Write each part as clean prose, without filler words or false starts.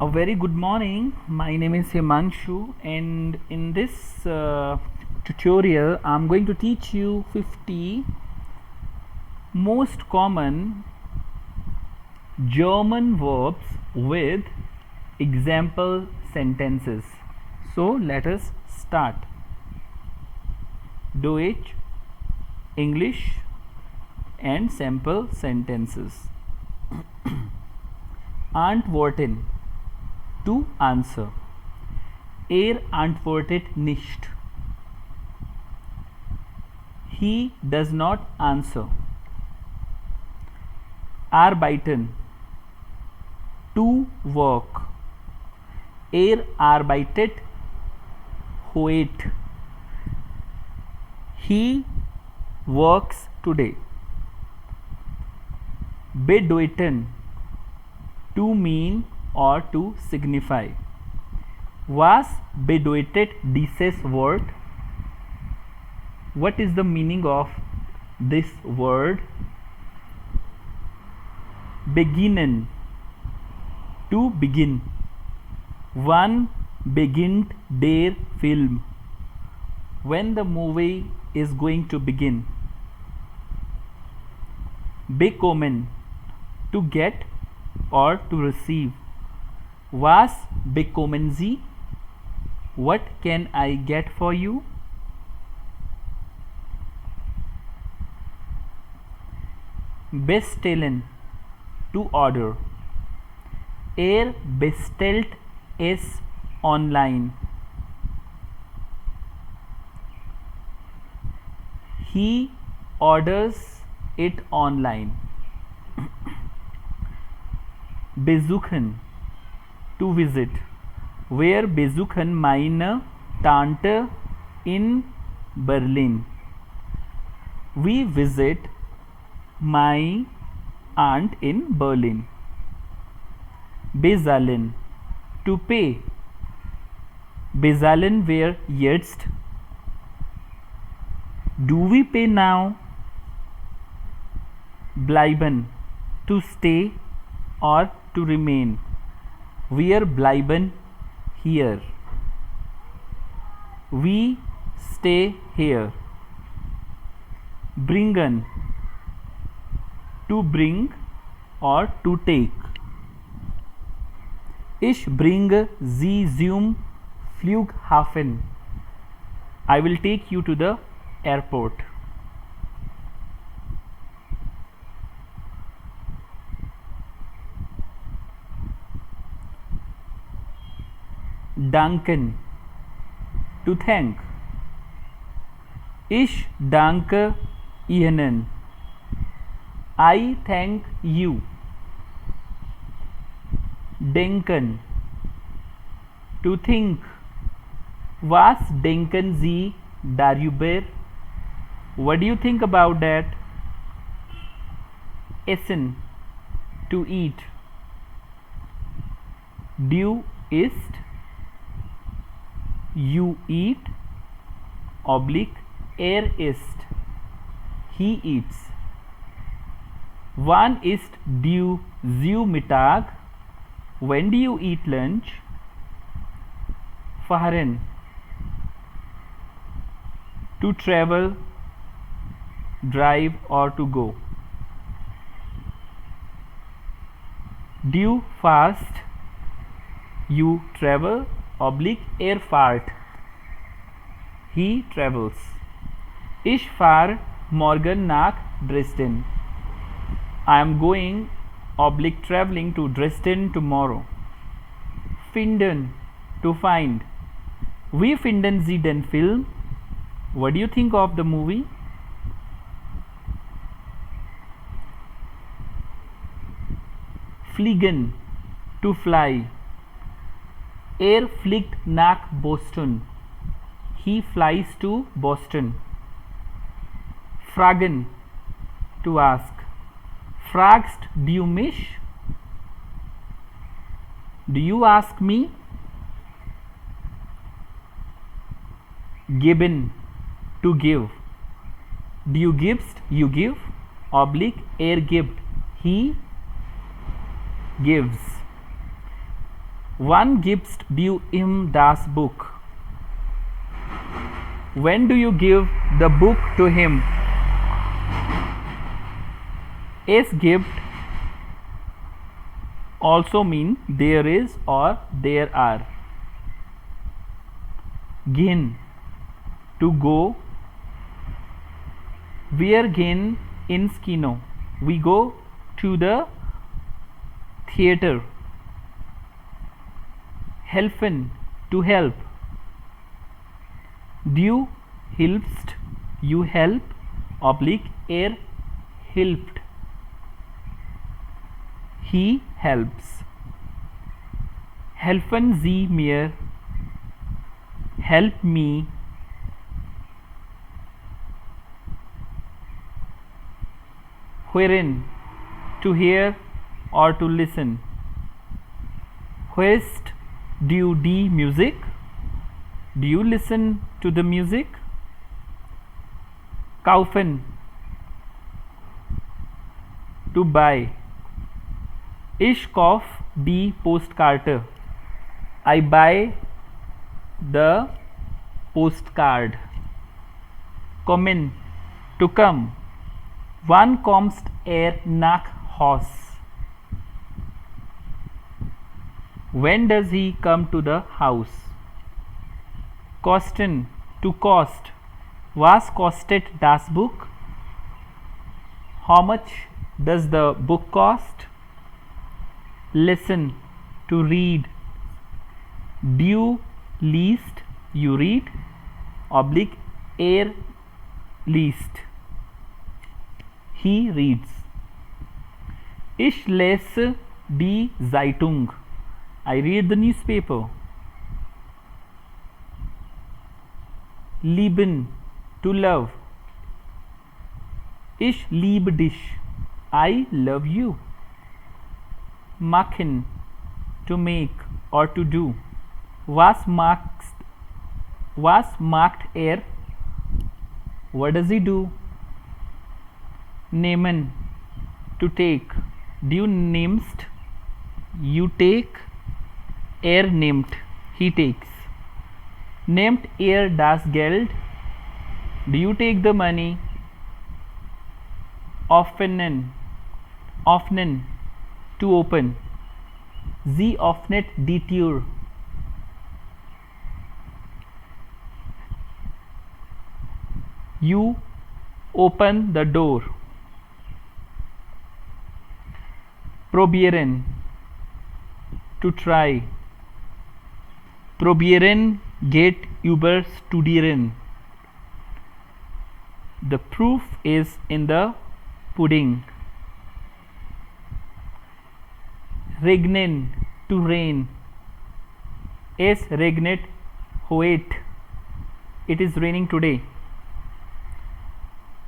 A very good morning. My name is Himanshu, and in this tutorial, I'm going to teach you 50 most common German verbs with example sentences. So, let us start. Deutsch, English, and sample sentences. Antworten, to answer. Antwortet nicht. He does not answer. Arbeiten, to work. Arbeitet heute. He works today. Bedeuten, to mean or to signify. Was bedeutet dieses Wort? What is the meaning of this word? Beginnen, to begin. Wann beginnt der Film? When the movie is going to begin. Bekommen, to get or to receive. Was bekommen Sie? What can I get for you? Bestellen, to order. Bestellt es online. He orders it online. Besuchen, to visit. Wir besuchen meine Tante in Berlin. We visit my aunt in Berlin. Bezahlen, to pay. Bezahlen wir jetzt? Do we pay now? Bleiben, to stay or to remain. Wir bleiben here. We stay here. Bringen, to bring or to take. Ich bringe Sie zum Flughafen. I will take you to the airport. Danken, to thank. Ich danke Ihnen. I thank you. Denken, to think. Was denken Sie darüber? What do you think about that? Essen, to eat. Du isst, you eat, oblique, isst, he eats. Wann isst du zu Mittag? When do you eat lunch? Fahren, to travel, drive or to go. Du fast, you travel, oblique, fahrt, he travels. Ich fahre morgen nach Dresden. I am going, oblique, traveling to Dresden tomorrow. Finden, to find. Wie finden Sie den Film? What do you think of the movie? Fliegen, to fly. Fliegt nach Boston. He flies to Boston. Fragen, to ask. Fragst du mich? Do you ask me? Geben, to give. Du gibst, you give, oblique, gibt, he gives. Wann gibst du ihm das Buch? When do you give the book to him? Es gibt also mean there is or there are. Gehen, to go. Wir gehen ins Kino. We go to the theater. Helfen, to help. Du hilfst, you help, oblique er hilft. He helps. Helfen Sie mir, help me. Wherein, to hear or to listen. Hörst du die Musik? Do you listen to the music? Kaufen, to buy. Ich kauf die Postkarte. I buy the postcard. Kommen, to come. Wann kommst nach Haus? When does he come to the house? Kosten, to cost. Was kostet das Buch? How much does the book cost? Listen, to read. Du liest, you read, oblique er liest. He reads. Ich lese die Zeitung. I read the newspaper. Lieben, to love. Ich liebe dich. I love you. Machen, to make or to do. Was macht er? What does he do? Nehmen, to take. Du nimmst, you take. Er nimmt, he takes. Nehmt er das Geld? Do you take the money? Öffnen, to open. Sie öffnet die Tür. You open the door. Probieren, to try. Probieren geht über studieren. The proof is in the pudding. Regnen, to rain. Es regnet heute. It is raining today.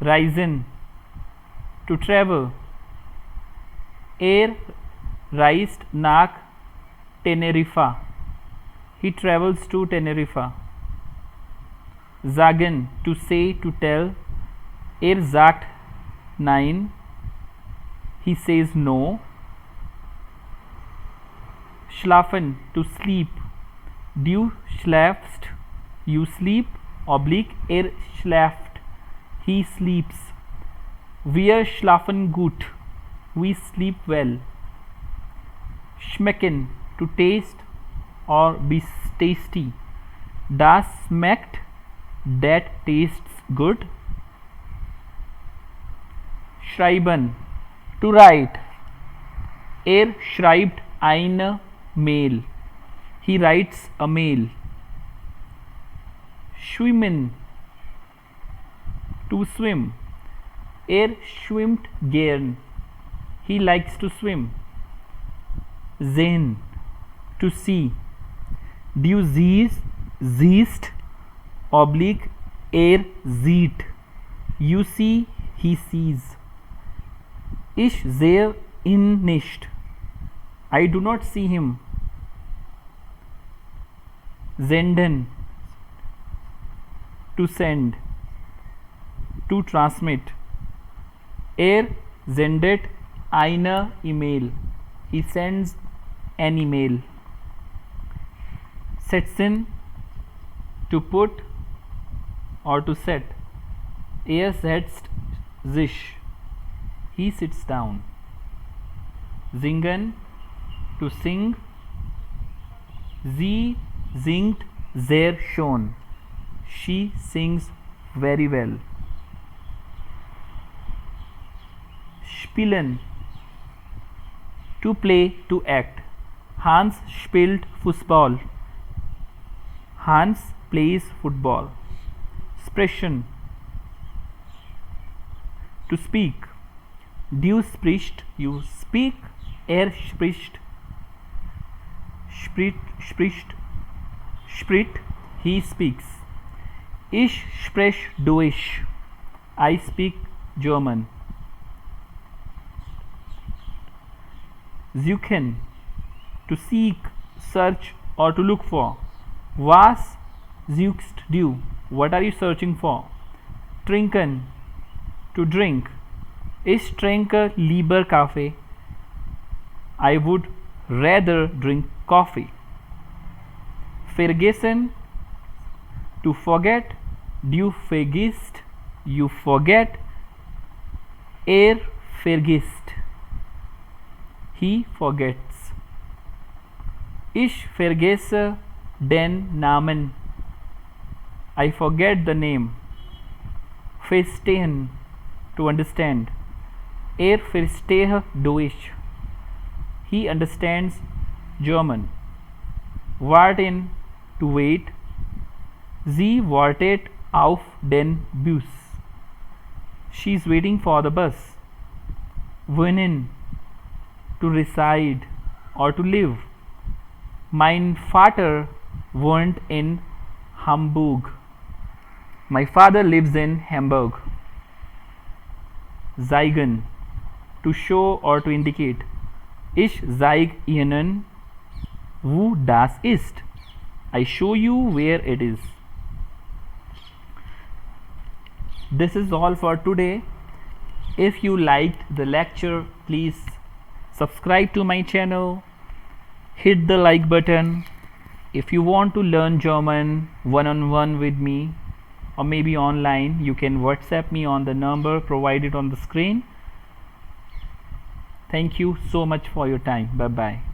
Reisen, to travel. Er reist nach Teneriffa. He travels to Teneriffa. Sagen, to say, to tell. Er sagt nein. He says no. Schlafen, to sleep. Du schläfst, you sleep, oblique er schläft, he sleeps. Wir schlafen gut, we sleep well. Schmecken, to taste or be tasty. Das schmeckt, that tastes good. Schreiben, to write. Er schreibt eine Mail. He writes a mail. Schwimmen, to swim. Er schwimmt gern. He likes to swim. Sehen, to see. Du siehst, oblique er sieht. You see, he sees. Ich sehe ihn nicht. I do not see him. Senden, to send, to transmit. Er sendet eine E-Mail. He sends an email. Setzen, to put or to set. Er setzt sich, he sits down. Singen, to sing. Sie singt sehr schön, she sings very well. Spielen, to play, to act. Hans spielt Fußball, Hans plays football. Sprechen, to speak. Du sprichst, you speak. Er spricht, spricht, he speaks. Ich spreche Deutsch, I speak German. Suchen, to seek, search or to look for. Was suchst du, what are you searching for? Trinken, to drink. Ich trinke lieber Kaffee, I would rather drink coffee. Vergessen, to forget. Du vergisst, you forget. Er vergisst, he forgets. Ich vergesse den Namen, I forget the name. Verstehen, to understand. Er verstehe Deutsch, he understands German. Warten, to wait. Sie wartet auf den Bus, she is waiting for the bus. Wohnen, to reside or to live. Mein Vater wohnt in Hamburg, my father lives in Hamburg. Zeigen, to show or to indicate. Ich zeige Ihnen, wo das ist, I show you where it is. This is all for today. If you liked the lecture, please subscribe to my channel, hit the like button. If you want to learn German one-on-one with me or maybe online, you can WhatsApp me on the number provided on the screen. Thank you so much for your time. Bye bye.